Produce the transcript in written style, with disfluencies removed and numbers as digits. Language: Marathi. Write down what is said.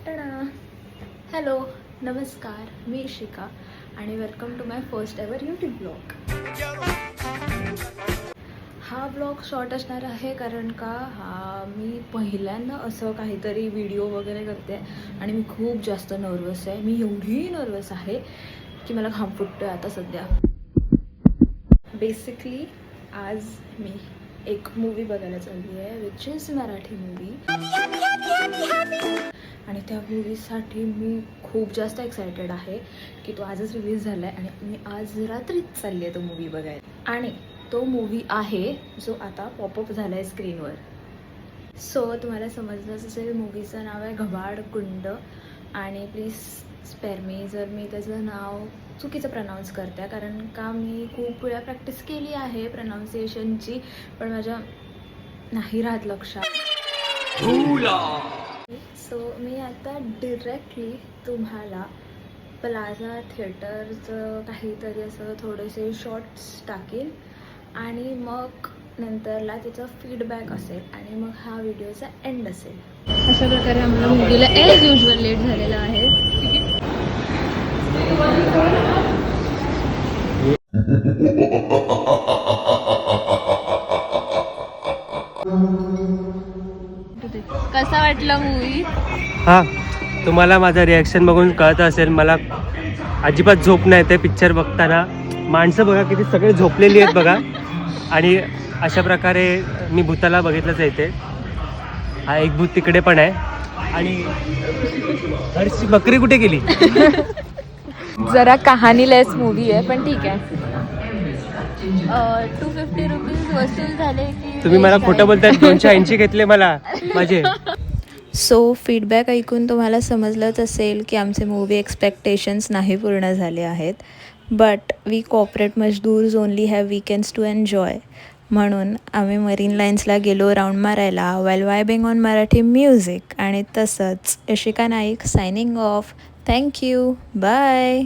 टणा. हॅलो, नमस्कार, मी इशिका आणि welcome to my first ever YouTube blog. हा ब्लॉग शॉर्ट असणार आहे कारण का मी पहिल्यांदा असं काहीतरी व्हिडिओ वगैरे करते आणि मी खूप जास्त नर्वस आहे. मी एवढी नर्वस आहे की मला घाम फुटतोय आता सध्या. बेसिकली आज मी एक मूवी बघायला चालली आहे विच इज मराठी मूवी आणि त्या मूवीसाठी मी खूप जास्त एक्सायटेड आहे की तो आजच रिलीज झाला आहे आणि मी आज रात्रीच चालली आहे तो मूवी बघायला. आणि तो मूवी आहे जो आता पॉपअप झाला आहे स्क्रीनवर. सो तुम्हाला समजलंच असेल, मूवीचं नाव आहे घबाड कुंड. आणि प्लीज स्पेअर मी जर मी त्याचं नाव चुकीचं प्रनाऊन्स करते, कारण का मी खूप वेळा प्रॅक्टिस केली आहे प्रनाऊन्सिएशनची, पण माझ्या नाही राहत लक्षात. सो मी आता डिरेक्टली तुम्हाला प्लाझा थिएटरचं काहीतरी असं थोडेसे शॉर्ट्स टाकेल आणि मग नंतरला तिचा फीडबॅक असेल आणि मग हा व्हिडिओचा एंड असेल. अशा प्रकारे आम्हाला मूवीला ॲज युजल लेट झालेला आहे. कसा वाटला मूवी? हां, तुम्हाला माझं रिॲक्शन बघून कळत असेल मला अजिबात झोप नाही येते पिक्चर बघताना. माणसं बघा किती सगळे झोपलेली आहेत बघा. आणि अशा प्रकारे मी भूताला बघितलंच येते. हा एक भूत तिकडे पण आहे. आणि हर्षी बकरी कुठे गेली? जरा कहाणीलेस मूवी आहे पण ठीक आहे. 250 रुपीज वसूल झाले की तुम्ही मला खोटं बोलताय. 280 घेतले मला माझे. सो फीडबॅक ऐकून तुम्हाला समजलंच असेल की आमचे मूवी एक्सपेक्टेशन्स नाही पूर्ण झाले आहेत. बट वी कॉर्पोरेट मजदूर्स only have weekends to enjoy. म्हणून आम्ही मरीन लाईन्सला गेलो राऊंड मारायला well vibing on Marathi music. आणि तसंच Ishika Naik signing off. Thank you, bye.